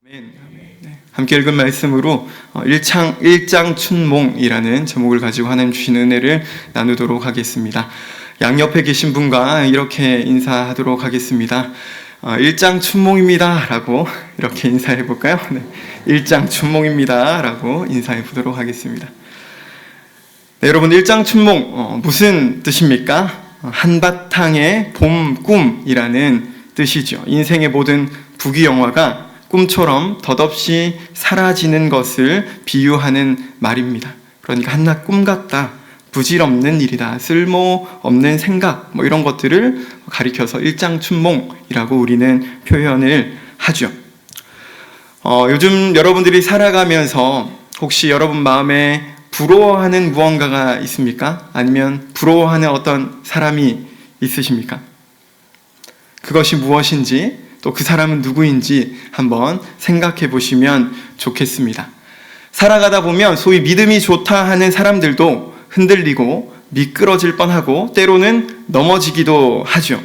네, 함께 읽은 말씀으로 일장 춘몽이라는 제목을 가지고 하나님 주신 은혜를 나누도록 하겠습니다. 양옆에 계신 분과 이렇게 인사하도록 하겠습니다. 일장 춘몽입니다 라고 이렇게 인사해 볼까요? 네, 일장 춘몽입니다 라고 인사해 보도록 하겠습니다. 네, 여러분, 일장 춘몽 무슨 뜻입니까? 한바탕의 봄 꿈이라는 뜻이죠. 인생의 모든 부귀영화가 꿈처럼 덧없이 사라지는 것을 비유하는 말입니다. 그러니까 한낱 꿈 같다, 부질없는 일이다, 쓸모없는 생각, 이런 것들을 가리켜서 일장춘몽이라고 우리는 표현을 하죠. 요즘 여러분들이 살아가면서 혹시 여러분 마음에 부러워하는 무언가가 있습니까? 아니면 부러워하는 어떤 사람이 있으십니까? 그것이 무엇인지, 또 그 사람은 누구인지 한번 생각해 보시면 좋겠습니다. 살아가다 보면 소위 믿음이 좋다 하는 사람들도 흔들리고 미끄러질 뻔하고 때로는 넘어지기도 하죠.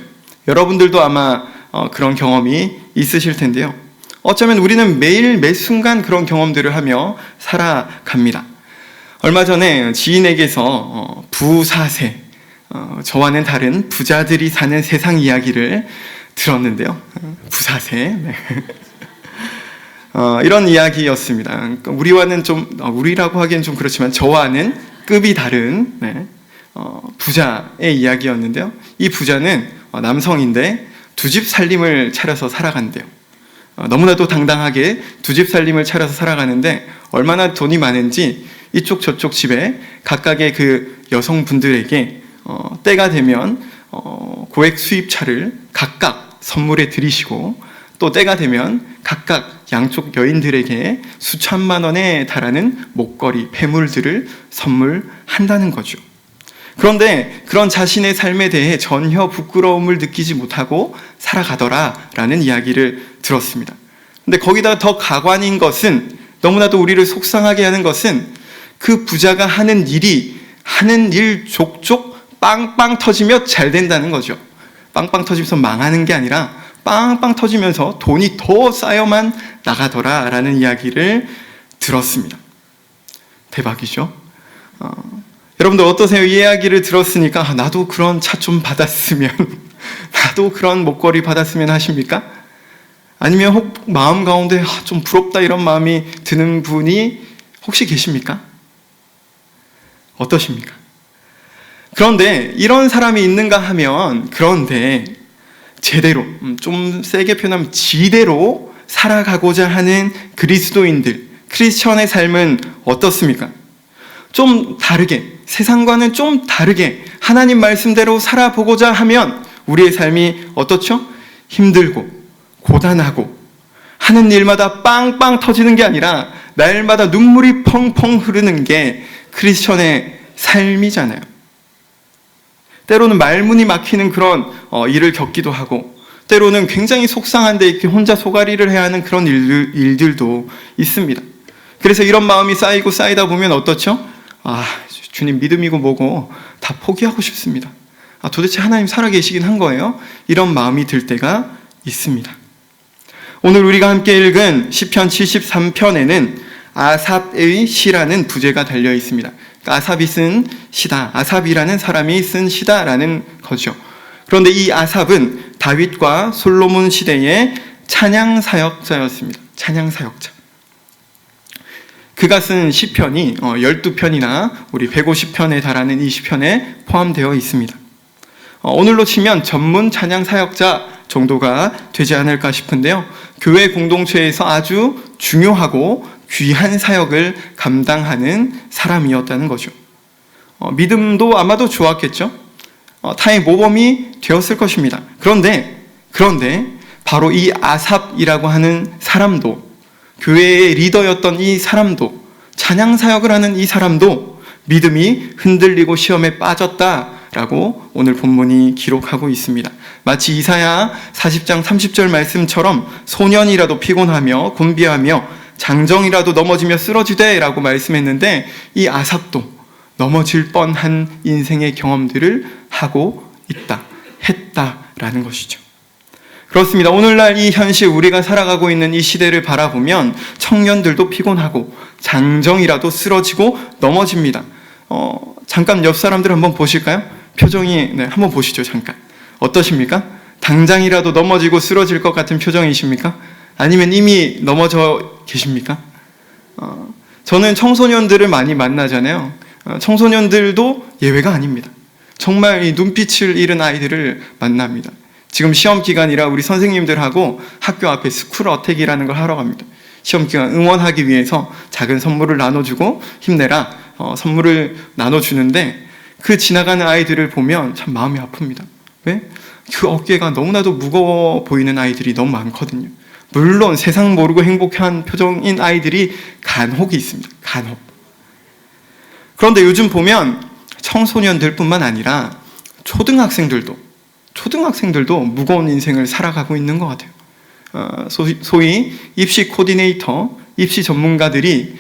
여러분들도 아마 그런 경험이 있으실 텐데요. 어쩌면 우리는 매일 매 순간 그런 경험들을 하며 살아갑니다. 얼마 전에 지인에게서 부사세, 저와는 다른 부자들이 사는 세상 이야기를 들었는데요. 부사세. 네. 이런 이야기였습니다. 그러니까 우리와는 좀, 우리라고 하기엔 좀 그렇지만 저와는 급이 다른 부자의 이야기였는데요. 이 부자는 남성인데 두 집 살림을 차려서 살아간대요. 너무나도 당당하게 두 집 살림을 차려서 살아가는데 얼마나 돈이 많은지 이쪽 저쪽 집에 각각의 그 여성분들에게 때가 되면 고액 수입차를 각각 선물해 드리시고, 또 때가 되면 각각 양쪽 여인들에게 수천만 원에 달하는 목걸이, 폐물들을 선물한다는 거죠. 그런데 그런 자신의 삶에 대해 전혀 부끄러움을 느끼지 못하고 살아가더라라는 이야기를 들었습니다. 근데 거기다가 더 가관인 것은, 너무나도 우리를 속상하게 하는 것은, 그 부자가 하는 일 족족 빵빵 터지며 잘 된다는 거죠. 빵빵 터지면서 망하는 게 아니라 빵빵 터지면서 돈이 더 쌓여만 나가더라라는 이야기를 들었습니다. 대박이죠? 여러분들 어떠세요? 이 이야기를 들었으니까 나도 그런 차 좀 받았으면, 나도 그런 목걸이 받았으면 하십니까? 아니면 혹 마음 가운데 좀 부럽다 이런 마음이 드는 분이 혹시 계십니까? 어떠십니까? 그런데 이런 사람이 있는가 하면, 그런데 제대로, 좀 세게 표현하면 지대로 살아가고자 하는 그리스도인들, 크리스천의 삶은 어떻습니까? 좀 다르게, 세상과는 좀 다르게 하나님 말씀대로 살아보고자 하면 우리의 삶이 어떻죠? 힘들고 고단하고 하는 일마다 빵빵 터지는 게 아니라 날마다 눈물이 펑펑 흐르는 게 크리스천의 삶이잖아요. 때로는 말문이 막히는 그런 일을 겪기도 하고, 때로는 굉장히 속상한데 이렇게 혼자 소가리를 해야 하는 그런 일들도 있습니다. 그래서 이런 마음이 쌓이고 쌓이다 보면 어떻죠? 주님 믿음이고 뭐고 다 포기하고 싶습니다. 도대체 하나님 살아계시긴 한 거예요? 이런 마음이 들 때가 있습니다. 오늘 우리가 함께 읽은 시편 73편에는 아삽의 시라는 부제가 달려 있습니다. 아삽이 쓴 시다, 아삽이라는 사람이 쓴 시다라는 거죠. 그런데 이 아삽은 다윗과 솔로몬 시대의 찬양 사역자였습니다. 찬양 사역자. 그가 쓴 시편이 12편이나 우리 150편에 달하는 이 시편에 포함되어 있습니다. 오늘로 치면 전문 찬양 사역자 정도가 되지 않을까 싶은데요. 교회 공동체에서 아주 중요하고 귀한 사역을 감당하는 사람이었다는 거죠. 믿음도 아마도 좋았겠죠. 타의 모범이 되었을 것입니다. 그런데 바로 이 아삽이라고 하는 사람도, 교회의 리더였던 이 사람도, 찬양 사역을 하는 이 사람도 믿음이 흔들리고 시험에 빠졌다라고 오늘 본문이 기록하고 있습니다. 마치 이사야 40장 30절 말씀처럼 소년이라도 피곤하며 곤비하며 장정이라도 넘어지며 쓰러지되 라고 말씀했는데, 이 아삽도 넘어질 뻔한 인생의 경험들을 하고 했다라는 것이죠. 그렇습니다. 오늘날 이 현실, 우리가 살아가고 있는 이 시대를 바라보면 청년들도 피곤하고 장정이라도 쓰러지고 넘어집니다. 잠깐 옆 사람들 한번 보실까요? 표정이, 네, 한번 보시죠. 잠깐. 어떠십니까? 당장이라도 넘어지고 쓰러질 것 같은 표정이십니까? 아니면 이미 넘어져 계십니까? 저는 청소년들을 많이 만나잖아요. 청소년들도 예외가 아닙니다. 정말 이 눈빛을 잃은 아이들을 만납니다. 지금 시험 기간이라 우리 선생님들하고 학교 앞에 스쿨 어택이라는 걸 하러 갑니다. 시험 기간 응원하기 위해서 작은 선물을 나눠주고 힘내라 선물을 나눠주는데, 그 지나가는 아이들을 보면 참 마음이 아픕니다. 왜? 그 어깨가 너무나도 무거워 보이는 아이들이 너무 많거든요. 물론 세상 모르고 행복한 표정인 아이들이 간혹 있습니다. 간혹. 그런데 요즘 보면 청소년들뿐만 아니라 초등학생들도 무거운 인생을 살아가고 있는 것 같아요. 소위 입시 코디네이터, 입시 전문가들이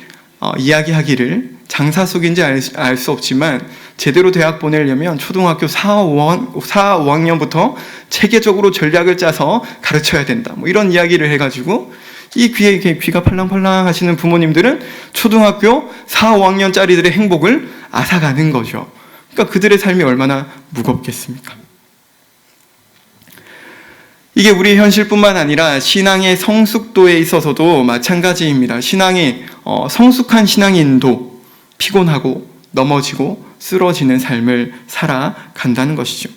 이야기하기를, 장사 속인지 알 수 없지만 제대로 대학 보내려면 초등학교 4, 5학년부터 체계적으로 전략을 짜서 가르쳐야 된다. 뭐 이런 이야기를 해가지고 이 귀가 팔랑팔랑 하시는 부모님들은 초등학교 4, 5학년짜리들의 행복을 앗아가는 거죠. 그러니까 그들의 삶이 얼마나 무겁겠습니까? 이게 우리 현실뿐만 아니라 신앙의 성숙도에 있어서도 마찬가지입니다. 성숙한 신앙인도 피곤하고 넘어지고 쓰러지는 삶을 살아간다는 것이죠.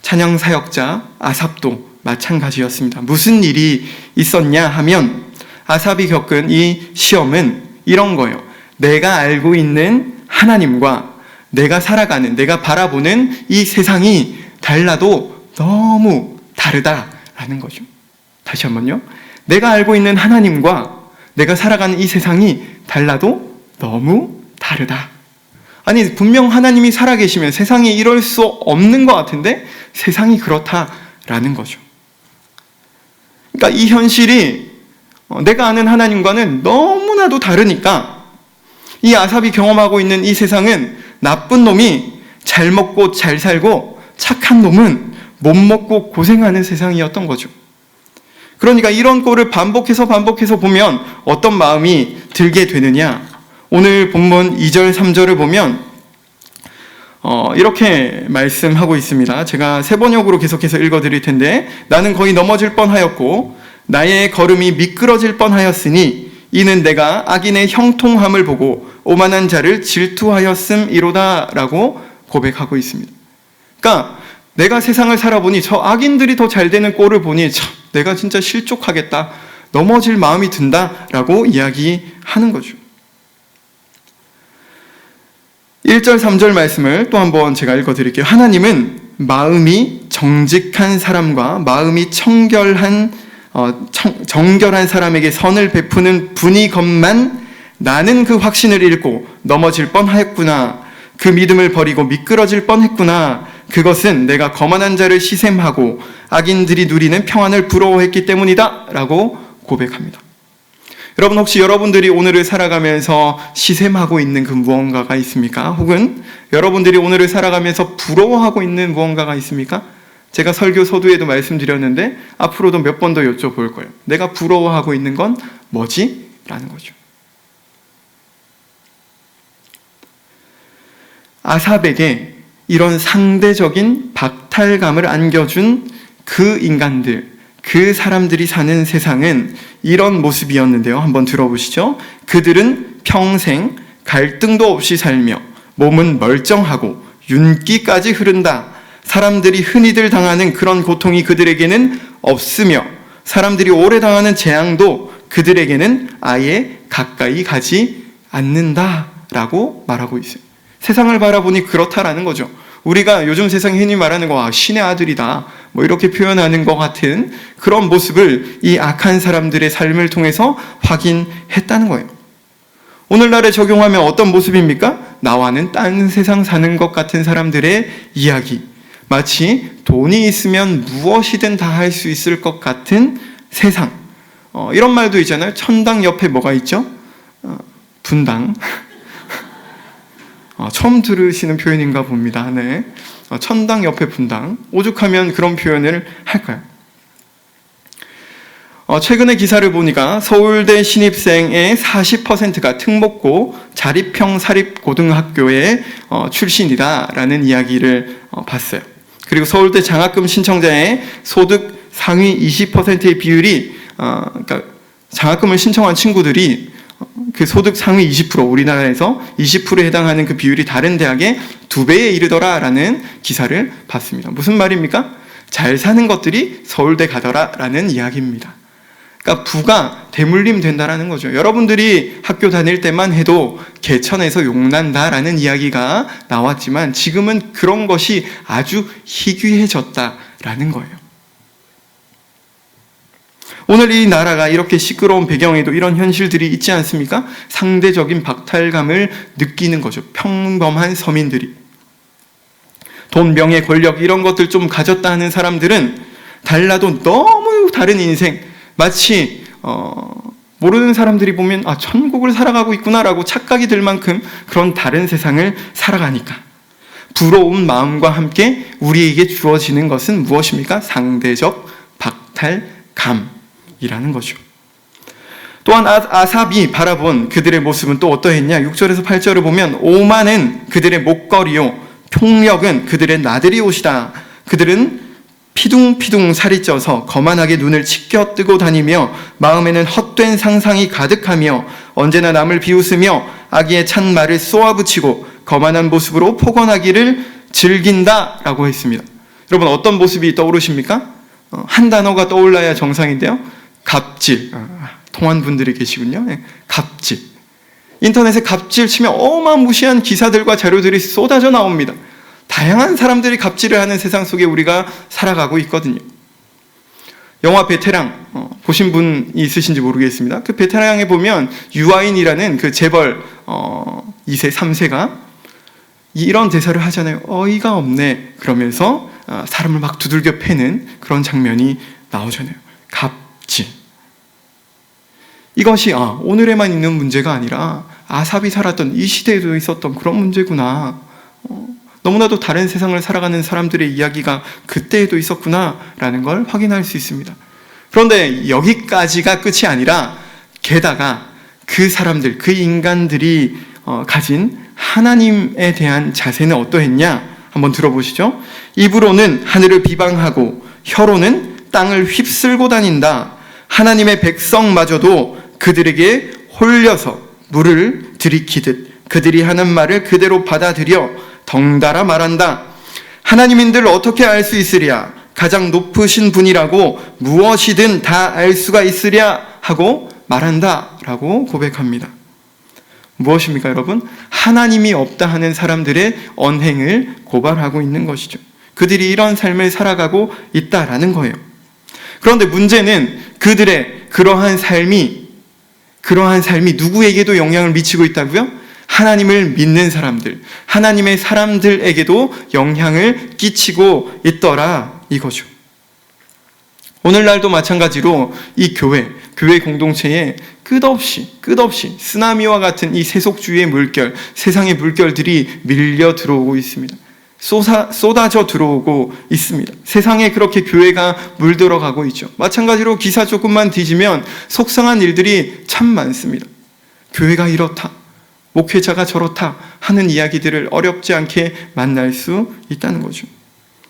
찬양 사역자 아삽도 마찬가지였습니다. 무슨 일이 있었냐 하면 아삽이 겪은 이 시험은 이런 거예요. 내가 알고 있는 하나님과 내가 살아가는, 내가 바라보는 이 세상이 달라도 너무 다르다라는 거죠. 다시 한번요. 내가 알고 있는 하나님과 내가 살아가는 이 세상이 달라도 너무 다르다. 아니, 분명 하나님이 살아계시면 세상이 이럴 수 없는 것 같은데 세상이 그렇다라는 거죠. 그러니까 이 현실이 내가 아는 하나님과는 너무나도 다르니까 이 아삽이 경험하고 있는 이 세상은 나쁜 놈이 잘 먹고 잘 살고 착한 놈은 못 먹고 고생하는 세상이었던 거죠. 그러니까 이런 꼴을 반복해서 보면 어떤 마음이 들게 되느냐. 오늘 본문 2절, 3절을 보면 이렇게 말씀하고 있습니다. 제가 새 번역으로 계속해서 읽어드릴 텐데, 나는 거의 넘어질 뻔하였고 나의 걸음이 미끄러질 뻔하였으니 이는 내가 악인의 형통함을 보고 오만한 자를 질투하였음이로다 라고 고백하고 있습니다. 그러니까 내가 세상을 살아보니 저 악인들이 더 잘 되는 꼴을 보니 참 내가 진짜 실족하겠다, 넘어질 마음이 든다라고 이야기하는 거죠. 1절, 3절 말씀을 또 한번 제가 읽어드릴게요. 하나님은 마음이 정직한 사람과 마음이 정결한 사람에게 선을 베푸는 분이건만 나는 그 확신을 잃고 넘어질 뻔하였구나. 그 믿음을 버리고 미끄러질 뻔했구나. 그것은 내가 거만한 자를 시샘하고 악인들이 누리는 평안을 부러워했기 때문이다 라고 고백합니다. 여러분, 혹시 여러분들이 오늘을 살아가면서 시샘하고 있는 그 무언가가 있습니까? 혹은 여러분들이 오늘을 살아가면서 부러워하고 있는 무언가가 있습니까? 제가 설교 서두에도 말씀드렸는데 앞으로도 몇 번 더 여쭤볼 거예요. 내가 부러워하고 있는 건 뭐지? 라는 거죠. 아삽에게 이런 상대적인 박탈감을 안겨준 그 인간들, 그 사람들이 사는 세상은 이런 모습이었는데요. 한번 들어보시죠. 그들은 평생 갈등도 없이 살며 몸은 멀쩡하고 윤기까지 흐른다. 사람들이 흔히들 당하는 그런 고통이 그들에게는 없으며 사람들이 오래 당하는 재앙도 그들에게는 아예 가까이 가지 않는다라고 말하고 있어요. 세상을 바라보니 그렇다라는 거죠. 우리가 요즘 세상에 흔히 말하는 거 신의 아들이다 뭐 이렇게 표현하는 것 같은 그런 모습을 이 악한 사람들의 삶을 통해서 확인했다는 거예요. 오늘날에 적용하면 어떤 모습입니까? 나와는 딴 세상 사는 것 같은 사람들의 이야기. 마치 돈이 있으면 무엇이든 다 할 수 있을 것 같은 세상. 이런 말도 있잖아요. 천당 옆에 뭐가 있죠? 분당. 처음 들으시는 표현인가 봅니다. 네. 천당 옆에 분당. 오죽하면 그런 표현을 할까요? 최근에 기사를 보니까 서울대 신입생의 40%가 특목고 자립형 사립고등학교의 출신이다라는 이야기를 봤어요. 그리고 서울대 장학금 신청자의 소득 상위 20%의 비율이 그러니까 장학금을 신청한 친구들이 그 소득 상위 20%, 우리나라에서 20%에 해당하는 그 비율이 다른 대학의 2배에 이르더라라는 기사를 봤습니다. 무슨 말입니까? 잘 사는 것들이 서울대 가더라라는 이야기입니다. 그러니까 부가 대물림 된다라는 거죠. 여러분들이 학교 다닐 때만 해도 개천에서 용난다라는 이야기가 나왔지만 지금은 그런 것이 아주 희귀해졌다라는 거예요. 오늘 이 나라가 이렇게 시끄러운 배경에도 이런 현실들이 있지 않습니까? 상대적인 박탈감을 느끼는 거죠. 평범한 서민들이. 돈, 명예, 권력 이런 것들 좀 가졌다 하는 사람들은 달라도 너무 다른 인생, 마치 모르는 사람들이 보면 천국을 살아가고 있구나라고 착각이 들 만큼 그런 다른 세상을 살아가니까 부러운 마음과 함께 우리에게 주어지는 것은 무엇입니까? 상대적 박탈감이라는 거죠. 또한 아삽이 바라본 그들의 모습은 또 어떠했냐? 6절에서 8절을 보면 오만은 그들의 목걸이요 폭력은 그들의 나들이 옷이다. 그들은 피둥피둥 살이 쪄서 거만하게 눈을 치켜 뜨고 다니며 마음에는 헛된 상상이 가득하며 언제나 남을 비웃으며 악의에 찬 말을 쏘아붙이고 거만한 모습으로 포건하기를 즐긴다라고 했습니다. 여러분 어떤 모습이 떠오르십니까? 한 단어가 떠올라야 정상인데요. 갑질. 통한 분들이 계시군요. 갑질. 인터넷에 갑질 치면 어마무시한 기사들과 자료들이 쏟아져 나옵니다. 다양한 사람들이 갑질을 하는 세상 속에 우리가 살아가고 있거든요. 영화 베테랑 보신 분 있으신지 모르겠습니다. 그 베테랑에 보면 유아인이라는 그 재벌 2세, 3세가 이런 대사를 하잖아요. 어이가 없네. 그러면서 사람을 막 두들겨 패는 그런 장면이 나오잖아요. 갑질. 이것이 오늘에만 있는 문제가 아니라 아삽이 살았던 이 시대에도 있었던 그런 문제구나. 너무나도 다른 세상을 살아가는 사람들의 이야기가 그때에도 있었구나라는 걸 확인할 수 있습니다. 그런데 여기까지가 끝이 아니라 게다가 그 사람들, 그 인간들이 가진 하나님에 대한 자세는 어떠했냐? 한번 들어보시죠. 입으로는 하늘을 비방하고 혀로는 땅을 휩쓸고 다닌다. 하나님의 백성마저도 그들에게 홀려서 물을 들이키듯 그들이 하는 말을 그대로 받아들여 덩달아 말한다. 하나님인들 어떻게 알 수 있으랴? 가장 높으신 분이라고 무엇이든 다 알 수가 있으랴 하고 말한다 라고 고백합니다. 무엇입니까 여러분? 하나님이 없다 하는 사람들의 언행을 고발하고 있는 것이죠. 그들이 이런 삶을 살아가고 있다라는 거예요. 그런데 문제는 그들의 그러한 삶이 누구에게도 영향을 미치고 있다고요? 하나님을 믿는 사람들, 하나님의 사람들에게도 영향을 끼치고 있더라 이거죠. 오늘날도 마찬가지로 이 교회 공동체에 끝없이 쓰나미와 같은 이 세속주의의 물결, 세상의 물결들이 밀려 들어오고 있습니다. 쏟아져 들어오고 있습니다. 세상에 그렇게 교회가 물들어가고 있죠. 마찬가지로 기사 조금만 뒤지면 속상한 일들이 참 많습니다. 교회가 이렇다, 목회자가 저렇다 하는 이야기들을 어렵지 않게 만날 수 있다는 거죠.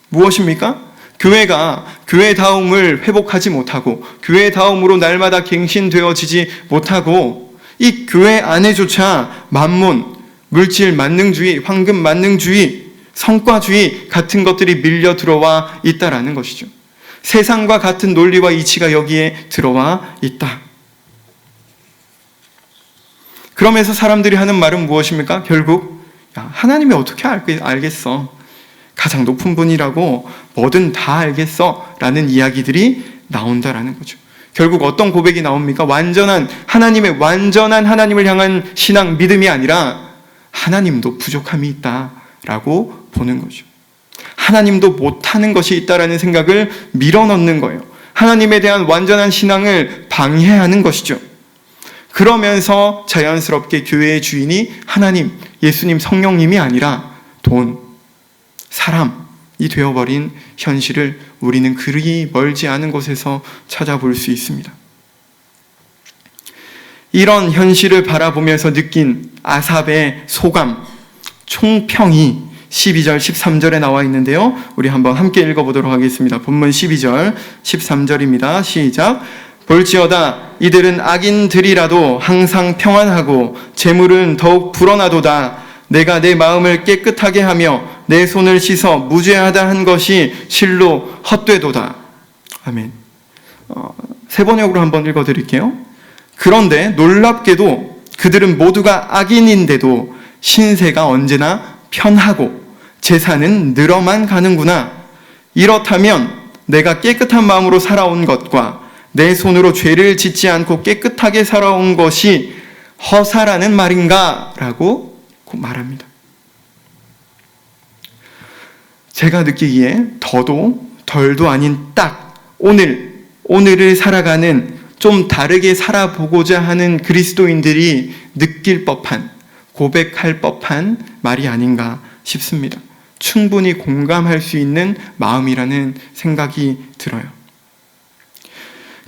무엇입니까? 교회가 교회다움을 회복하지 못하고 교회다움으로 날마다 갱신되어지지 못하고 이 교회 안에조차 만몬, 물질 만능주의, 황금 만능주의, 성과주의 같은 것들이 밀려 들어와 있다라는 것이죠. 세상과 같은 논리와 이치가 여기에 들어와 있다. 그러면서 사람들이 하는 말은 무엇입니까? 결국 하나님이 어떻게 알겠어? 가장 높은 분이라고 뭐든 다 알겠어 라는 이야기들이 나온다라는 거죠. 결국 어떤 고백이 나옵니까? 하나님의 완전한 하나님을 향한 신앙, 믿음이 아니라 하나님도 부족함이 있다라고 보는 거죠. 하나님도 못하는 것이 있다라는 생각을 밀어넣는 거예요. 하나님에 대한 완전한 신앙을 방해하는 것이죠. 그러면서 자연스럽게 교회의 주인이 하나님, 예수님, 성령님이 아니라 돈, 사람이 되어버린 현실을 우리는 그리 멀지 않은 곳에서 찾아볼 수 있습니다. 이런 현실을 바라보면서 느낀 아삽의 소감, 총평이 12절, 13절에 나와 있는데요. 우리 한번 함께 읽어보도록 하겠습니다. 본문 12절, 13절입니다. 시작. 볼지어다 이들은 악인들이라도 항상 평안하고 재물은 더욱 불어나도다. 내가 내 마음을 깨끗하게 하며 내 손을 씻어 무죄하다 한 것이 실로 헛되도다. 아멘. 세 번역으로 한번 읽어드릴게요. 그런데 놀랍게도 그들은 모두가 악인인데도 신세가 언제나 편하고 재산은 늘어만 가는구나. 이렇다면 내가 깨끗한 마음으로 살아온 것과 내 손으로 죄를 짓지 않고 깨끗하게 살아온 것이 허사라는 말인가? 라고 말합니다. 제가 느끼기에 더도 덜도 아닌 딱 오늘을 살아가는 좀 다르게 살아보고자 하는 그리스도인들이 느낄 법한, 고백할 법한 말이 아닌가 싶습니다. 충분히 공감할 수 있는 마음이라는 생각이 들어요.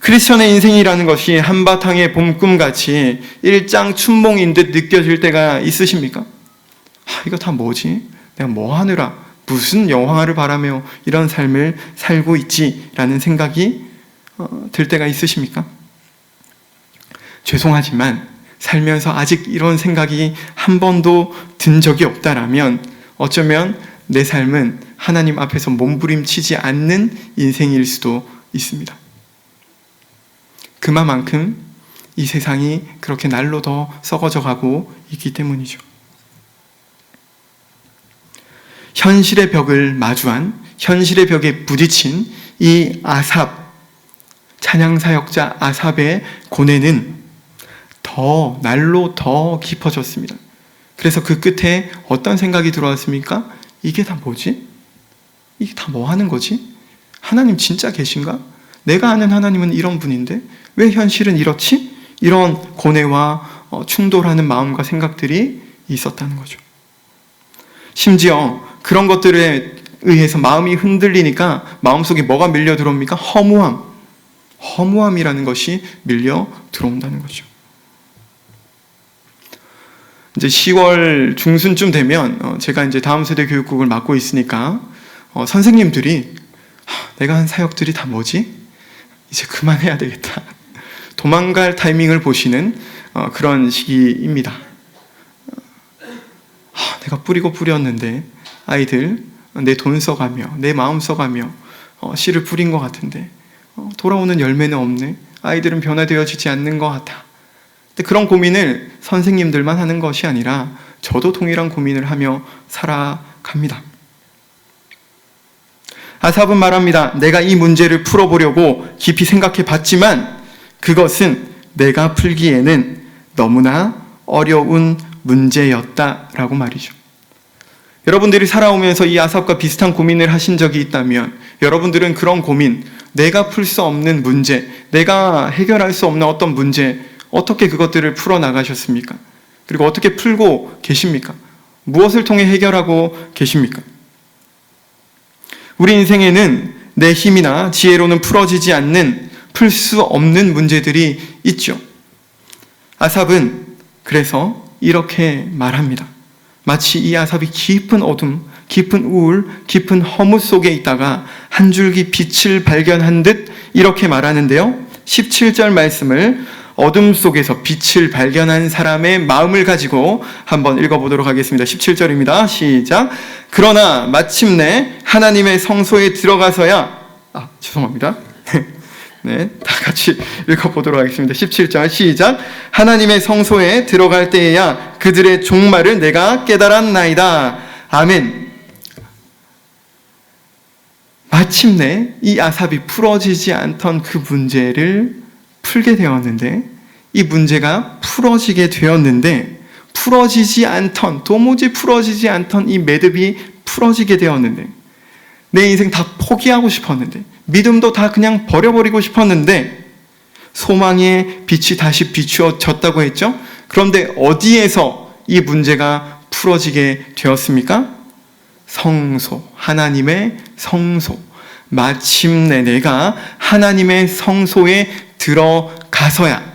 크리스천의 인생이라는 것이 한바탕의 봄꿈같이 일장춘몽인 듯 느껴질 때가 있으십니까? 이거 다 뭐지? 내가 뭐 하느라 무슨 영화를 바라며 이런 삶을 살고 있지라는 생각이 들 때가 있으십니까? 죄송하지만 살면서 아직 이런 생각이 한 번도 든 적이 없다라면 어쩌면 내 삶은 하나님 앞에서 몸부림치지 않는 인생일 수도 있습니다. 그만큼 이 세상이 그렇게 날로 더 썩어져 가고 있기 때문이죠. 현실의 벽을 마주한, 현실의 벽에 부딪힌 이 아삽, 찬양사역자 아삽의 고뇌는 날로 더 깊어졌습니다. 그래서 그 끝에 어떤 생각이 들어왔습니까? 이게 다 뭐지? 이게 다 뭐 하는 거지? 하나님 진짜 계신가? 내가 아는 하나님은 이런 분인데 왜 현실은 이렇지? 이런 고뇌와 충돌하는 마음과 생각들이 있었다는 거죠. 심지어 그런 것들에 의해서 마음이 흔들리니까 마음속에 뭐가 밀려 들어옵니까? 허무함이라는 것이 밀려 들어온다는 거죠. 이제 10월 중순쯤 되면 제가 이제 다음 세대 교육국을 맡고 있으니까 선생님들이 내가 한 사역들이 다 뭐지? 이제 그만해야 되겠다. 도망갈 타이밍을 보시는 그런 시기입니다. 내가 뿌리고 뿌렸는데 아이들 내 돈 써가며 내 마음 써가며 씨를 뿌린 것 같은데 돌아오는 열매는 없네. 아이들은 변화되어지지 않는 것 같아. 근데 그런 고민을 선생님들만 하는 것이 아니라 저도 동일한 고민을 하며 살아갑니다. 아삽은 말합니다. 내가 이 문제를 풀어보려고 깊이 생각해 봤지만 그것은 내가 풀기에는 너무나 어려운 문제였다라고 말이죠. 여러분들이 살아오면서 이 아삽과 비슷한 고민을 하신 적이 있다면 여러분들은 그런 고민, 내가 풀 수 없는 문제, 내가 해결할 수 없는 어떤 문제, 어떻게 그것들을 풀어나가셨습니까? 그리고 어떻게 풀고 계십니까? 무엇을 통해 해결하고 계십니까? 우리 인생에는 내 힘이나 지혜로는 풀어지지 않는, 풀 수 없는 문제들이 있죠. 아삽은 그래서 이렇게 말합니다. 마치 이 아삽이 깊은 어둠, 깊은 우울, 깊은 허무 속에 있다가 한 줄기 빛을 발견한 듯 이렇게 말하는데요. 17절 말씀을 어둠 속에서 빛을 발견한 사람의 마음을 가지고 한번 읽어보도록 하겠습니다. 17절입니다. 시작. 그러나 마침내 하나님의 성소에 들어가서야 죄송합니다. 네, 다 같이 읽어보도록 하겠습니다. 17절 시작. 하나님의 성소에 들어갈 때에야 그들의 종말을 내가 깨달았나이다. 아멘. 마침내 이 아삽이 풀어지지 않던 그 문제를 풀게 되었는데, 이 문제가 풀어지게 되었는데, 도무지 풀어지지 않던 이 매듭이 풀어지게 되었는데, 내 인생 다 포기하고 싶었는데, 믿음도 다 그냥 버려버리고 싶었는데, 소망의 빛이 다시 비추어졌다고 했죠? 그런데 어디에서 이 문제가 풀어지게 되었습니까? 성소, 하나님의 성소. 마침내 내가 하나님의 성소에 들어가서야,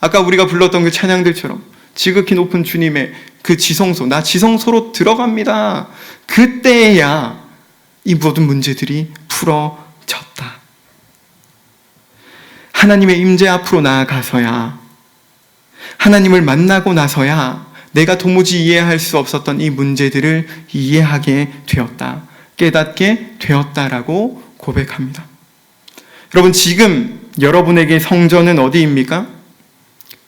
아까 우리가 불렀던 그 찬양들처럼 지극히 높은 주님의 그 지성소, 나 지성소로 들어갑니다. 그때야 이 모든 문제들이 풀어졌다. 하나님의 임재 앞으로 나아가서야, 하나님을 만나고 나서야 내가 도무지 이해할 수 없었던 이 문제들을 이해하게 되었다, 깨닫게 되었다라고 고백합니다. 여러분, 지금 여러분에게 성전은 어디입니까?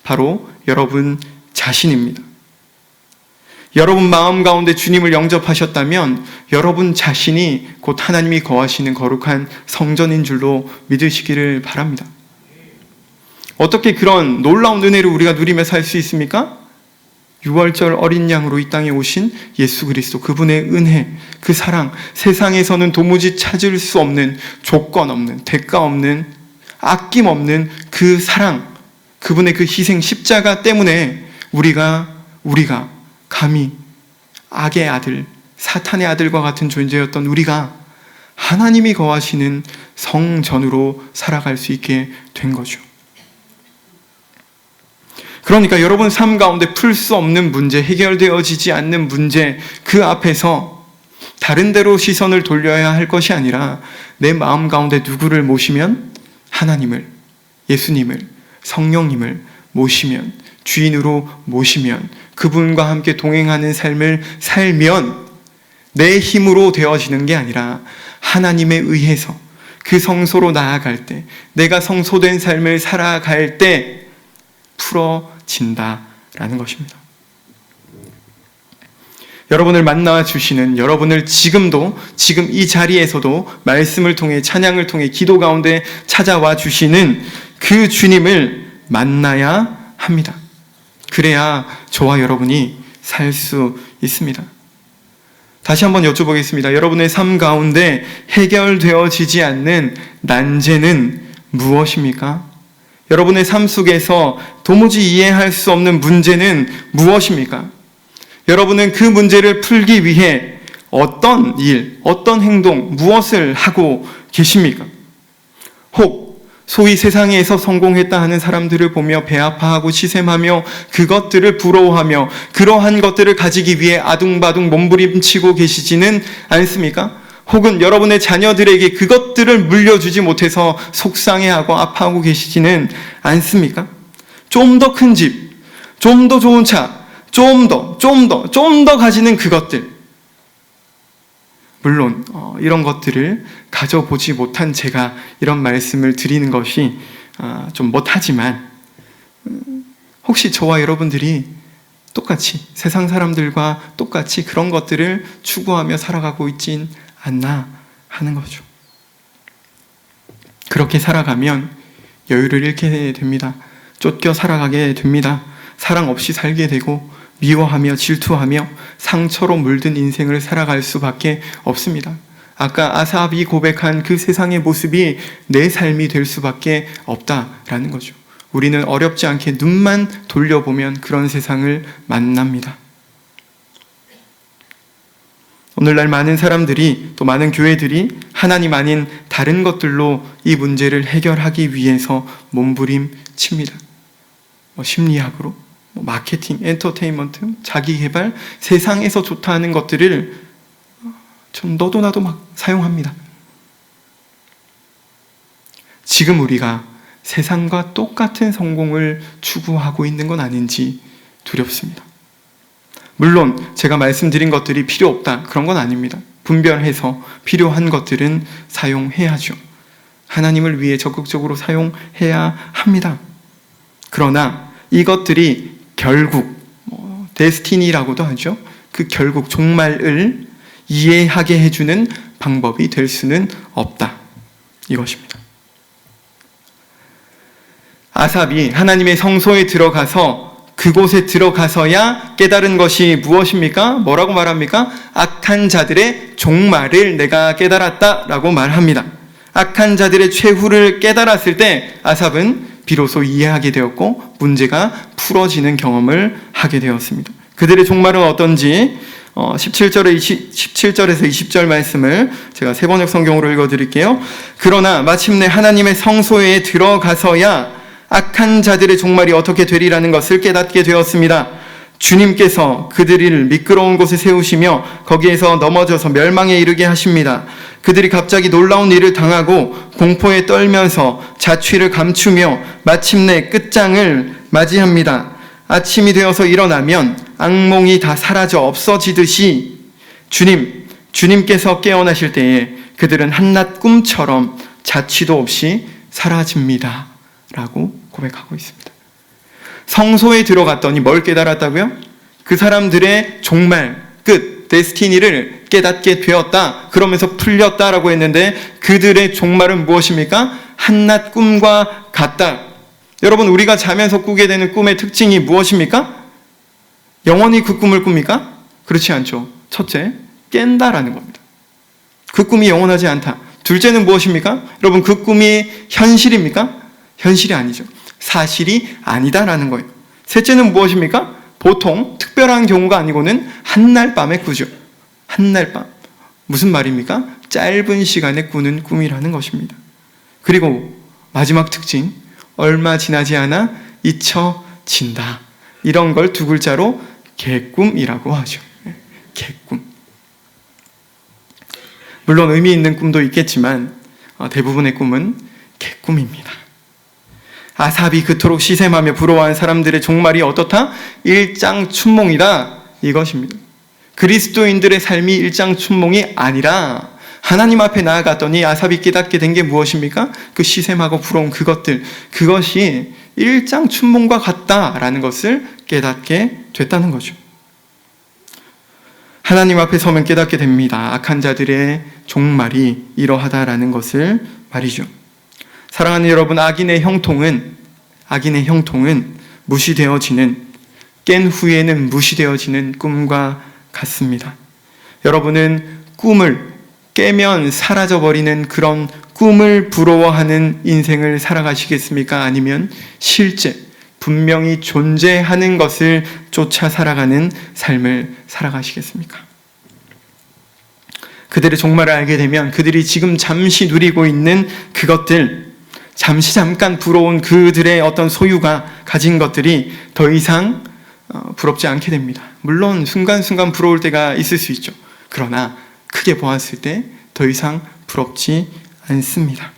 바로 여러분 자신입니다. 여러분 마음 가운데 주님을 영접하셨다면 여러분 자신이 곧 하나님이 거하시는 거룩한 성전인 줄로 믿으시기를 바랍니다. 어떻게 그런 놀라운 은혜를 우리가 누리며 살 수 있습니까? 6월절 어린 양으로 이 땅에 오신 예수 그리스도, 그분의 은혜, 그 사랑, 세상에서는 도무지 찾을 수 없는, 조건 없는, 대가 없는, 아낌 없는 그 사랑, 그분의 그 희생 십자가 때문에 우리가 감히 악의 아들, 사탄의 아들과 같은 존재였던 우리가 하나님이 거하시는 성전으로 살아갈 수 있게 된 거죠. 그러니까 여러분 삶 가운데 풀 수 없는 문제, 해결되어지지 않는 문제, 그 앞에서 다른 데로 시선을 돌려야 할 것이 아니라 내 마음 가운데 누구를 모시면? 하나님을, 예수님을, 성령님을 모시면, 주인으로 모시면, 그분과 함께 동행하는 삶을 살면 내 힘으로 되어지는 게 아니라 하나님에 의해서 그 성소로 나아갈 때, 내가 성소된 삶을 살아갈 때 풀어진다라는 것입니다. 여러분을 만나 주시는, 여러분을 지금 이 자리에서도 말씀을 통해, 찬양을 통해, 기도 가운데 찾아와 주시는 그 주님을 만나야 합니다. 그래야 저와 여러분이 살 수 있습니다. 다시 한번 여쭤보겠습니다. 여러분의 삶 가운데 해결되어지지 않는 난제는 무엇입니까? 여러분의 삶 속에서 도무지 이해할 수 없는 문제는 무엇입니까? 여러분은 그 문제를 풀기 위해 어떤 일, 어떤 행동, 무엇을 하고 계십니까? 혹 소위 세상에서 성공했다 하는 사람들을 보며 배아파하고 시샘하며 그것들을 부러워하며 그러한 것들을 가지기 위해 아둥바둥 몸부림치고 계시지는 않습니까? 혹은 여러분의 자녀들에게 그것들을 물려주지 못해서 속상해하고 아파하고 계시지는 않습니까? 좀 더 큰 집, 좀 더 좋은 차, 좀 더 가지는 그것들. 물론 이런 것들을 가져보지 못한 제가 이런 말씀을 드리는 것이 좀 못하지만, 혹시 저와 여러분들이 똑같이 세상 사람들과 똑같이 그런 것들을 추구하며 살아가고 있진 않나 하는 거죠. 그렇게 살아가면 여유를 잃게 됩니다. 쫓겨 살아가게 됩니다. 사랑 없이 살게 되고 미워하며 질투하며 상처로 물든 인생을 살아갈 수밖에 없습니다. 아까 아삽이 고백한 그 세상의 모습이 내 삶이 될 수밖에 없다라는 거죠. 우리는 어렵지 않게 눈만 돌려보면 그런 세상을 만납니다. 오늘날 많은 사람들이, 또 많은 교회들이 하나님 아닌 다른 것들로 이 문제를 해결하기 위해서 몸부림칩니다. 심리학으로, 마케팅, 엔터테인먼트, 자기개발, 세상에서 좋다 하는 것들을 좀 너도 나도 막 사용합니다. 지금 우리가 세상과 똑같은 성공을 추구하고 있는 건 아닌지 두렵습니다. 물론 제가 말씀드린 것들이 필요 없다, 그런 건 아닙니다. 분별해서 필요한 것들은 사용해야죠. 하나님을 위해 적극적으로 사용해야 합니다. 그러나 이것들이 결국 데스티니라고도 하죠. 그 결국 종말을 이해하게 해주는 방법이 될 수는 없다, 이것입니다. 아삽이 하나님의 성소에 들어가서, 그곳에 들어가서야 깨달은 것이 무엇입니까? 뭐라고 말합니까? 악한 자들의 종말을 내가 깨달았다 라고 말합니다. 악한 자들의 최후를 깨달았을 때 아삽은 비로소 이해하게 되었고 문제가 풀어지는 경험을 하게 되었습니다. 그들의 종말은 어떤지 17절에서 20절 말씀을 제가 세번역 성경으로 읽어드릴게요. 그러나 마침내 하나님의 성소에 들어가서야 악한 자들의 종말이 어떻게 되리라는 것을 깨닫게 되었습니다. 주님께서 그들을 미끄러운 곳에 세우시며 거기에서 넘어져서 멸망에 이르게 하십니다. 그들이 갑자기 놀라운 일을 당하고 공포에 떨면서 자취를 감추며 마침내 끝장을 맞이합니다. 아침이 되어서 일어나면 악몽이 다 사라져 없어지듯이 주님께서 깨어나실 때에 그들은 한낱 꿈처럼 자취도 없이 사라집니다. 라고 고백하고 있습니다. 성소에 들어갔더니 뭘 깨달았다고요? 그 사람들의 종말, 끝, 데스티니를 깨닫게 되었다. 그러면서 풀렸다라고 했는데 그들의 종말은 무엇입니까? 한낱 꿈과 같다. 여러분, 우리가 자면서 꾸게 되는 꿈의 특징이 무엇입니까? 영원히 그 꿈을 꿉니까? 그렇지 않죠. 첫째, 깬다라는 겁니다. 그 꿈이 영원하지 않다. 둘째는 무엇입니까? 여러분, 그 꿈이 현실입니까? 현실이 아니죠. 사실이 아니다라는 거예요. 셋째는 무엇입니까? 보통 특별한 경우가 아니고는 한날 밤에 꾸죠. 한날 밤. 무슨 말입니까? 짧은 시간에 꾸는 꿈이라는 것입니다. 그리고 마지막 특징, 얼마 지나지 않아 잊혀진다. 이런 걸 두 글자로 개꿈이라고 하죠. 개꿈. 물론 의미 있는 꿈도 있겠지만 대부분의 꿈은 개꿈입니다. 아삽이 그토록 시샘하며 부러워한 사람들의 종말이 어떻다? 일장춘몽이다. 이것입니다. 그리스도인들의 삶이 일장춘몽이 아니라 하나님 앞에 나아갔더니 아삽이 깨닫게 된 게 무엇입니까? 그 시샘하고 부러운 그것이 일장춘몽과 같다라는 것을 깨닫게 됐다는 거죠. 하나님 앞에 서면 깨닫게 됩니다. 악한 자들의 종말이 이러하다라는 것을 말이죠. 사랑하는 여러분, 악인의 형통은 무시되어지는, 깬 후에는 무시되어지는 꿈과 같습니다. 여러분은 꿈을 깨면 사라져버리는 그런 꿈을 부러워하는 인생을 살아가시겠습니까? 아니면 실제 분명히 존재하는 것을 쫓아 살아가는 삶을 살아가시겠습니까? 그들의 종말을 알게 되면 그들이 지금 잠시 누리고 있는 그것들, 잠깐 부러운 그들의 어떤 소유가 가진 것들이 더 이상 부럽지 않게 됩니다. 물론 순간순간 부러울 때가 있을 수 있죠. 그러나 크게 보았을 때 더 이상 부럽지 않습니다.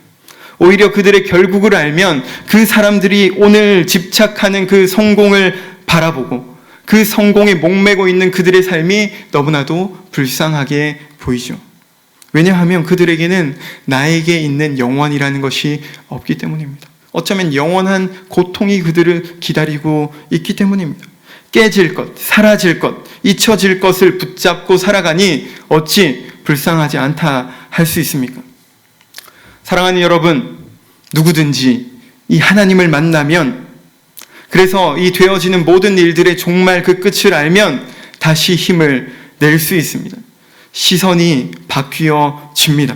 오히려 그들의 결국을 알면 그 사람들이 오늘 집착하는 그 성공을 바라보고 그 성공에 목매고 있는 그들의 삶이 너무나도 불쌍하게 보이죠. 왜냐하면 그들에게는 나에게 있는 영원이라는 것이 없기 때문입니다. 어쩌면 영원한 고통이 그들을 기다리고 있기 때문입니다. 깨질 것, 사라질 것, 잊혀질 것을 붙잡고 살아가니 어찌 불쌍하지 않다 할 수 있습니까? 사랑하는 여러분, 누구든지 이 하나님을 만나면, 그래서 이 되어지는 모든 일들의 종말 그 끝을 알면 다시 힘을 낼 수 있습니다. 시선이 바뀌어집니다.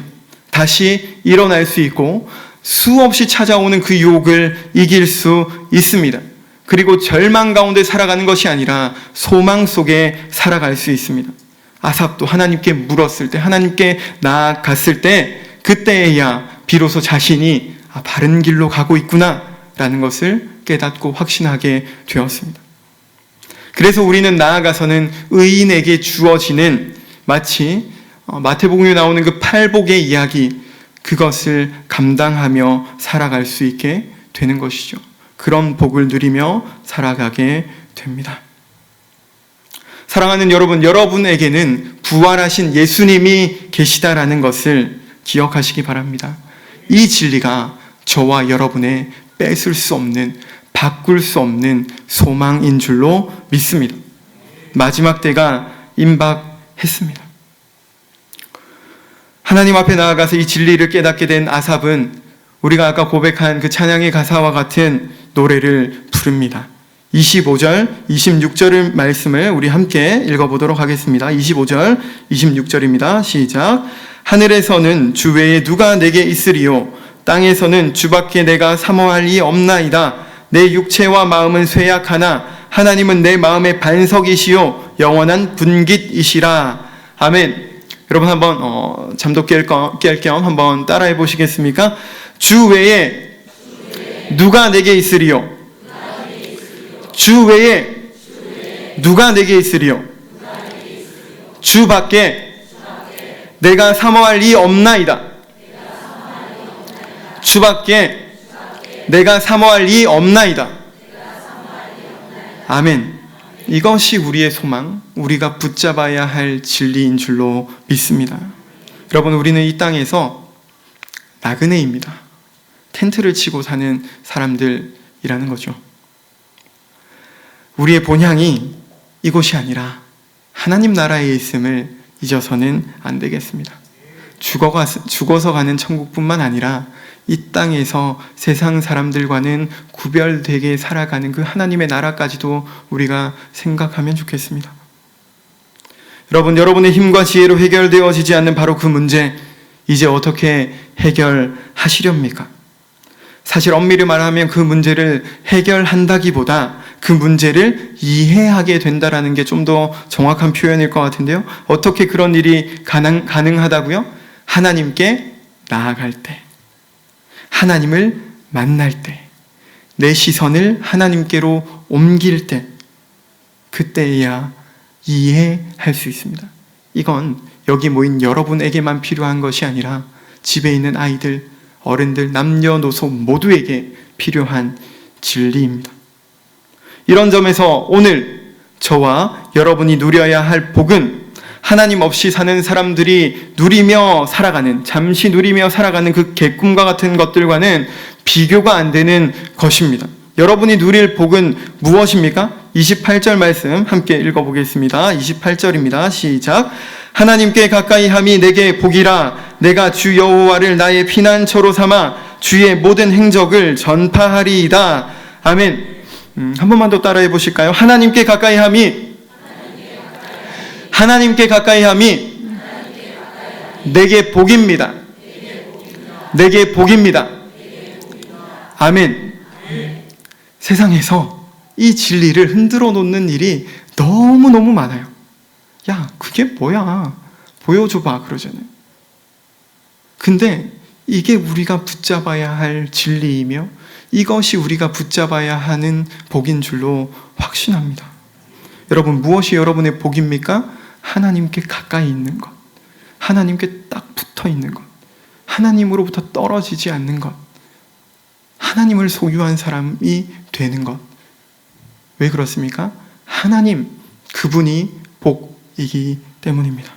다시 일어날 수 있고 수없이 찾아오는 그 유혹을 이길 수 있습니다. 그리고 절망 가운데 살아가는 것이 아니라 소망 속에 살아갈 수 있습니다. 아삽도 하나님께 물었을 때, 하나님께 나아갔을 때, 그때에야 비로소 자신이 바른 길로 가고 있구나 라는 것을 깨닫고 확신하게 되었습니다. 그래서 우리는 나아가서는 의인에게 주어지는, 마치 마태복음에 나오는 그 팔복의 이야기, 그것을 감당하며 살아갈 수 있게 되는 것이죠. 그런 복을 누리며 살아가게 됩니다. 사랑하는 여러분, 여러분에게는 부활하신 예수님이 계시다라는 것을 기억하시기 바랍니다. 이 진리가 저와 여러분의 뺏을 수 없는, 바꿀 수 없는 소망인 줄로 믿습니다. 마지막 때가 임박했습니다. 하나님 앞에 나아가서 이 진리를 깨닫게 된 아삽은 우리가 아까 고백한 그 찬양의 가사와 같은 노래를 부릅니다. 25절, 26절의 말씀을 우리 함께 읽어보도록 하겠습니다. 25절, 26절입니다. 시작. 하늘에서는 주 외에 누가 내게 있으리요? 땅에서는 주밖에 내가 사모할 이 없나이다. 내 육체와 마음은 쇠약하나 하나님은 내 마음의 반석이시요 영원한 분깃이시라. 아멘. 여러분 한번 잠도 깰 겸 한번 따라해 보시겠습니까? 주 외에 누가 내게 있으리요? 주 외에 누가 내게 있으리요? 주 밖에 내가 사모할 이 없나이다. 주 밖에 내가 사모할 이 없나이다. 아멘. 이것이 우리의 소망, 우리가 붙잡아야 할 진리인 줄로 믿습니다. 여러분, 우리는 이 땅에서 나그네입니다. 텐트를 치고 사는 사람들이라는 거죠. 우리의 본향이 이곳이 아니라 하나님 나라에 있음을 잊어서는 안 되겠습니다. 죽어서 가는 천국뿐만 아니라 이 땅에서 세상 사람들과는 구별되게 살아가는 그 하나님의 나라까지도 우리가 생각하면 좋겠습니다. 여러분, 여러분의 힘과 지혜로 해결되어지지 않는 바로 그 문제, 이제 어떻게 해결하시렵니까? 사실 엄밀히 말하면 그 문제를 해결한다기보다 그 문제를 이해하게 된다라는 게 좀 더 정확한 표현일 것 같은데요. 어떻게 그런 일이 가능하다고요? 하나님께 나아갈 때, 하나님을 만날 때, 내 시선을 하나님께로 옮길 때, 그때야 이해할 수 있습니다. 이건 여기 모인 여러분에게만 필요한 것이 아니라 집에 있는 아이들, 어른들, 남녀노소 모두에게 필요한 진리입니다. 이런 점에서 오늘 저와 여러분이 누려야 할 복은 하나님 없이 사는 사람들이 누리며 살아가는, 잠시 누리며 살아가는 그 개꿈과 같은 것들과는 비교가 안 되는 것입니다. 여러분이 누릴 복은 무엇입니까? 28절 말씀 함께 읽어보겠습니다. 28절입니다. 시작. 하나님께 가까이 함이 내게 복이라. 내가 주 여호와를 나의 피난처로 삼아 주의 모든 행적을 전파하리이다. 아멘. 한 번만 더 따라해 보실까요? 하나님께 가까이 함이 내게 복입니다. 내게 복입니다. 아멘. 세상에서 이 진리를 흔들어 놓는 일이 너무너무 많아요. 야, 그게 뭐야? 보여줘봐 그러잖아요. 근데 이게 우리가 붙잡아야 할 진리이며 이것이 우리가 붙잡아야 하는 복인 줄로 확신합니다. 여러분, 무엇이 여러분의 복입니까? 하나님께 가까이 있는 것, 하나님께 딱 붙어 있는 것, 하나님으로부터 떨어지지 않는 것, 하나님을 소유한 사람이 되는 것. 왜 그렇습니까? 하나님, 그분이 복이기 때문입니다.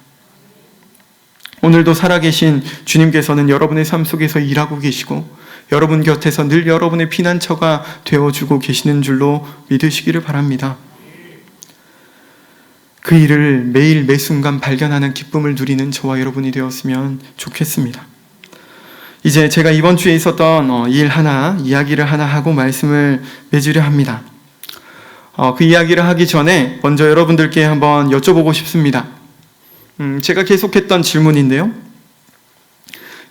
오늘도 살아계신 주님께서는 여러분의 삶 속에서 일하고 계시고 여러분 곁에서 늘 여러분의 피난처가 되어주고 계시는 줄로 믿으시기를 바랍니다. 그 일을 매일 매순간 발견하는 기쁨을 누리는 저와 여러분이 되었으면 좋겠습니다. 이제 제가 이번 주에 있었던 이야기를 하나 하고 말씀을 맺으려 합니다. 그 이야기를 하기 전에 먼저 여러분들께 한번 여쭤보고 싶습니다. 제가 계속했던 질문인데요.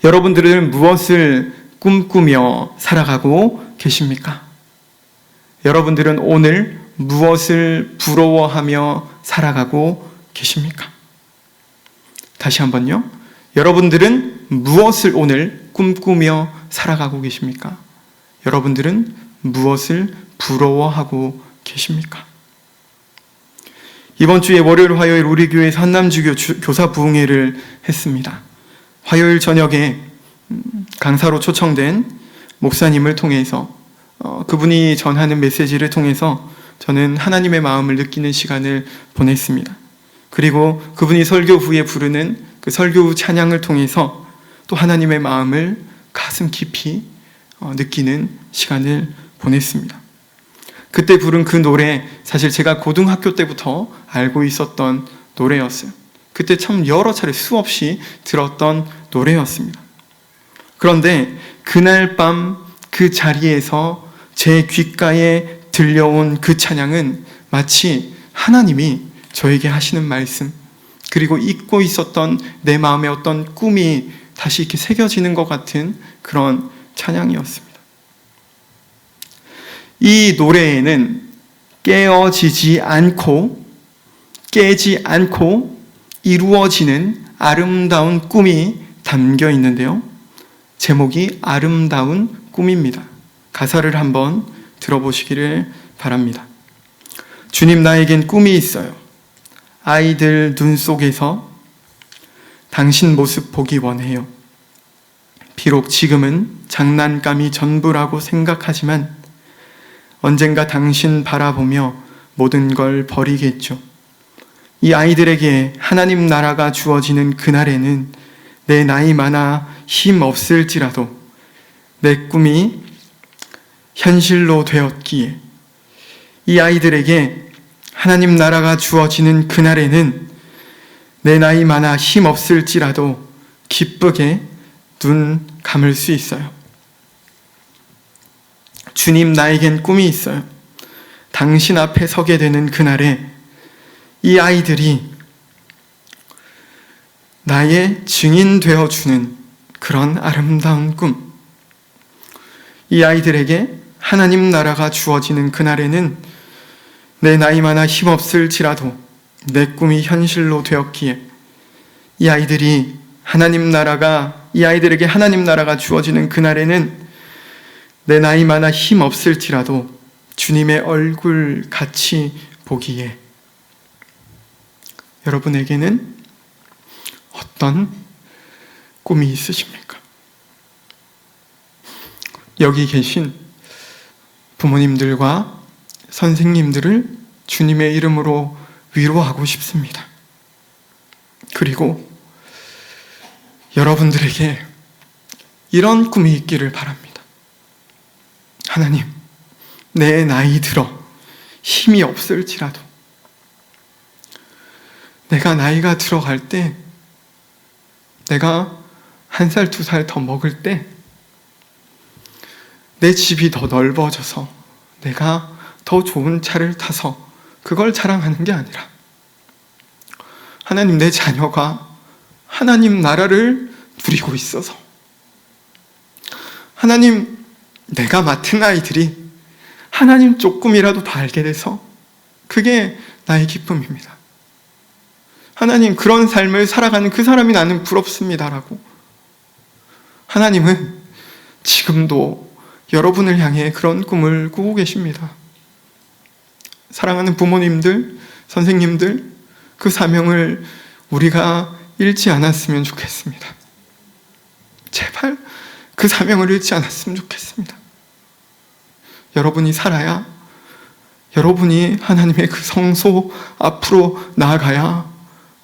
여러분들은 무엇을 꿈꾸며 살아가고 계십니까? 여러분들은 오늘 무엇을 부러워하며 살아가고 계십니까? 다시 한번요. 여러분들은 무엇을 오늘 꿈꾸며 살아가고 계십니까? 여러분들은 무엇을 부러워하고 계십니까? 이번 주에 월요일, 화요일 우리 교회에서 한남주교 교사 부흥회를 했습니다. 화요일 저녁에 강사로 초청된 목사님을 통해서 그분이 전하는 메시지를 통해서 저는 하나님의 마음을 느끼는 시간을 보냈습니다. 그리고 그분이 설교 후에 부르는 그 설교 후 찬양을 통해서 또 하나님의 마음을 가슴 깊이 느끼는 시간을 보냈습니다. 그때 부른 그 노래, 사실 제가 고등학교 때부터 알고 있었던 노래였어요. 그때 참 여러 차례 수없이 들었던 노래였습니다. 그런데 그날 밤 그 자리에서 제 귓가에 들려온 그 찬양은 마치 하나님이 저에게 하시는 말씀, 그리고 잊고 있었던 내 마음의 어떤 꿈이 다시 이렇게 새겨지는 것 같은 그런 찬양이었습니다. 이 노래에는 깨지 않고 이루어지는 아름다운 꿈이 담겨 있는데요. 제목이 아름다운 꿈입니다. 가사를 한번 들어보시기를 바랍니다. 주님, 나에겐 꿈이 있어요. 아이들 눈 속에서 당신 모습 보기 원해요. 비록 지금은 장난감이 전부라고 생각하지만 언젠가 당신 바라보며 모든 걸 버리겠죠. 이 아이들에게 하나님 나라가 주어지는 그날에는 내 나이 많아 힘 없을지라도 내 꿈이 현실로 되었기에, 이 아이들에게 하나님 나라가 주어지는 그날에는 내 나이 많아 힘 없을지라도 기쁘게 눈 감을 수 있어요. 주님, 나에겐 꿈이 있어요. 당신 앞에 서게 되는 그날에 이 아이들이 나의 증인 되어주는 그런 아름다운 꿈, 이 아이들에게 하나님 나라가 주어지는 그날에는 내 나이 많아 힘없을지라도 내 꿈이 현실로 되었기에 이 아이들에게 하나님 나라가 주어지는 그날에는 내 나이 많아 힘없을지라도 주님의 얼굴 같이 보기에, 여러분에게는 어떤 꿈이 있으십니까? 여기 계신 부모님들과 선생님들을 주님의 이름으로 위로하고 싶습니다. 그리고 여러분들에게 이런 꿈이 있기를 바랍니다. 하나님, 내 나이 들어 힘이 없을지라도 내가 나이가 들어갈 때, 내가 1살, 2살 더 먹을 때 내 집이 더 넓어져서 내가 더 좋은 차를 타서 그걸 자랑하는 게 아니라, 하나님, 내 자녀가 하나님 나라를 누리고 있어서, 하나님, 내가 맡은 아이들이 하나님 조금이라도 더 알게 돼서 그게 나의 기쁨입니다. 하나님, 그런 삶을 살아가는 그 사람이 나는 부럽습니다라고. 하나님은 지금도 여러분을 향해 그런 꿈을 꾸고 계십니다. 사랑하는 부모님들, 선생님들, 그 사명을 우리가 잃지 않았으면 좋겠습니다. 제발 그 사명을 잃지 않았으면 좋겠습니다. 여러분이 살아야, 여러분이 하나님의 그 성소 앞으로 나아가야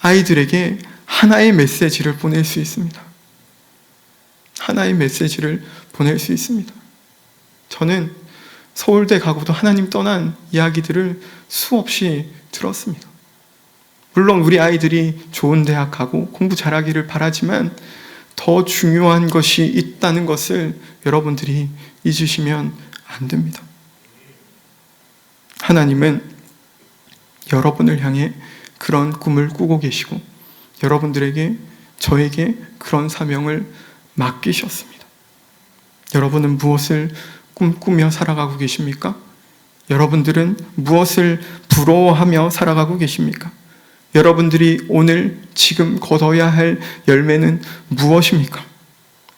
아이들에게 하나의 메시지를 보낼 수 있습니다. 하나의 메시지를 보낼 수 있습니다. 저는 서울대 가고도 하나님 떠난 이야기들을 수없이 들었습니다. 물론 우리 아이들이 좋은 대학 가고 공부 잘하기를 바라지만 더 중요한 것이 있다는 것을 여러분들이 잊으시면 안 됩니다. 하나님은 여러분을 향해 그런 꿈을 꾸고 계시고 여러분들에게, 저에게 그런 사명을 맡기셨습니다. 여러분은 무엇을 꿈꾸며 살아가고 계십니까? 여러분들은 무엇을 부러워하며 살아가고 계십니까? 여러분들이 오늘 지금 거둬야 할 열매는 무엇입니까?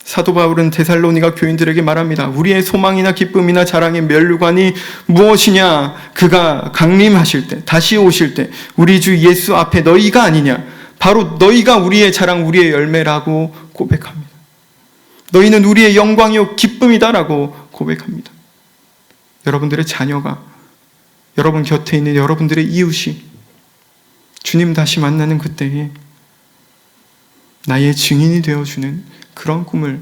사도 바울은 데살로니가 교인들에게 말합니다. 우리의 소망이나 기쁨이나 자랑의 면류관이 무엇이냐? 그가 강림하실 때, 다시 오실 때 우리 주 예수 앞에 너희가 아니냐? 바로 너희가 우리의 자랑, 우리의 열매라고 고백합니다. 너희는 우리의 영광이요 기쁨이다라고 고백합니다. 여러분들의 자녀가, 여러분 곁에 있는 여러분들의 이웃이 주님 다시 만나는 그때에 나의 증인이 되어주는 그런 꿈을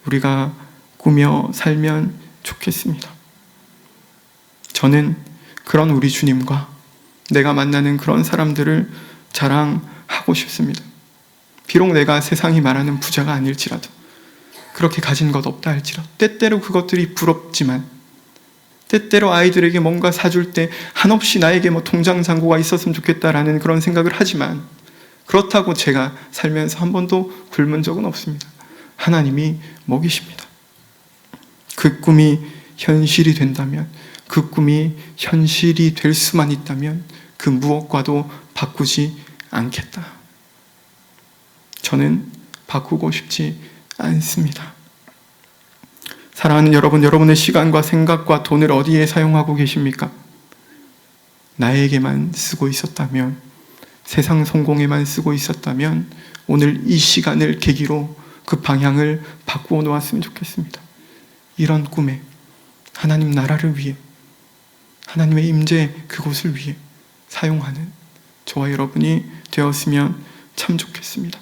우리가 꾸며 살면 좋겠습니다. 저는 그런 우리 주님과 내가 만나는 그런 사람들을 자랑하고 싶습니다. 비록 내가 세상이 말하는 부자가 아닐지라도, 그렇게 가진 것 없다 할지라도, 때때로 그것들이 부럽지만, 때때로 아이들에게 뭔가 사줄 때 한없이 나에게 통장 잔고가 있었으면 좋겠다라는 그런 생각을 하지만, 그렇다고 제가 살면서 한 번도 굶은 적은 없습니다. 하나님이 먹이십니다. 그 꿈이 현실이 된다면, 그 꿈이 현실이 될 수만 있다면 그 무엇과도 바꾸지 않겠다. 저는 바꾸고 싶지 않습니다. 사랑하는 여러분, 여러분의 시간과 생각과 돈을 어디에 사용하고 계십니까? 나에게만 쓰고 있었다면, 세상 성공에만 쓰고 있었다면 오늘 이 시간을 계기로 그 방향을 바꾸어 놓았으면 좋겠습니다. 이런 꿈에 하나님 나라를 위해, 하나님의 임재 그곳을 위해 사용하는 저와 여러분이 되었으면 참 좋겠습니다.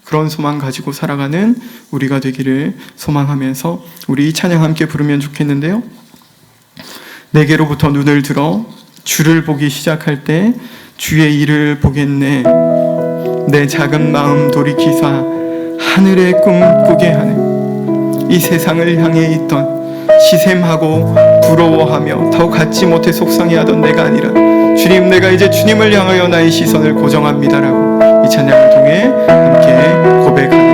그런 소망 가지고 살아가는 우리가 되기를 소망하면서 우리 이 찬양 함께 부르면 좋겠는데요. 내게로부터 눈을 들어 주를 보기 시작할 때 주의 일을 보겠네. 내 작은 마음 돌이키사 하늘의 꿈 꾸게 하네. 이 세상을 향해 있던 시샘하고 부러워하며 더 갖지 못해 속상해하던 내가 아니라 주님, 내가 이제 주님을 향하여 나의 시선을 고정합니다라고 이 찬양을 통해 함께 고백합니다.